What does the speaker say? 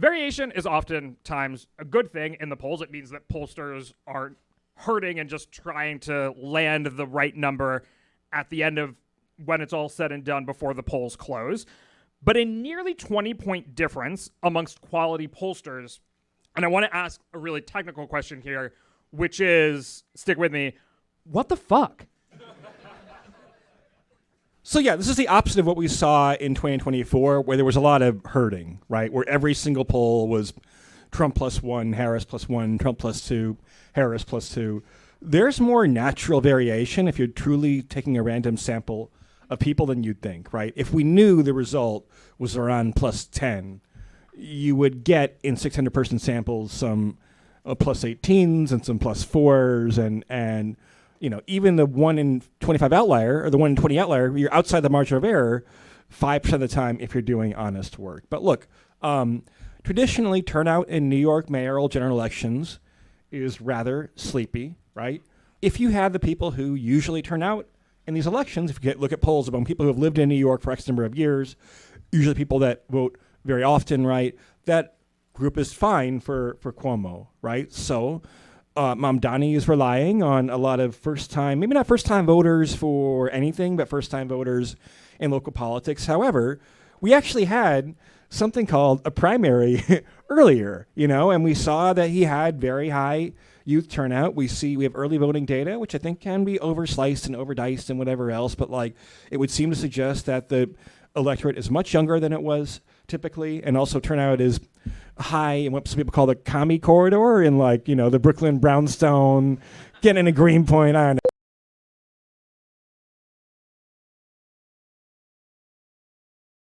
Variation is oftentimes a good thing in the polls. It means that pollsters aren't hurting and just trying to land the right number at the end of when it's all said and done before the polls close. But a nearly 20-point difference amongst quality pollsters, and I want to ask a really technical question here, which is, stick with me, what the fuck? So yeah, this is the opposite of what we saw in 2024, where there was a lot of herding, right? Where every single poll was Trump +1, Harris +1, Trump +2, Harris +2. There's more natural variation if you're truly taking a random sample of people than you'd think, right? If we knew the result was around +10, you would get in 600-person samples some +18s and some +4s and even the 1 in 25 outlier or the 1 in 20 outlier, you're outside the margin of error 5% of the time if you're doing honest work. But look, traditionally turnout in New York mayoral general elections is rather sleepy, right? If you have the people who usually turn out in these elections, if you look at polls among people who have lived in New York for X number of years, usually people that vote very often, right, that group is fine for Cuomo, right? So Mamdani is relying on a lot of first-time, maybe not first-time voters for anything, but first-time voters in local politics. However, we actually had something called a primary earlier, and we saw that he had very high youth turnout. We have early voting data, which I think can be oversliced and overdiced and whatever else, but it would seem to suggest that the electorate is much younger than it was typically, and also turnout is high in what some people call the commie corridor in the Brooklyn brownstone, getting a Greenpoint, I don't know.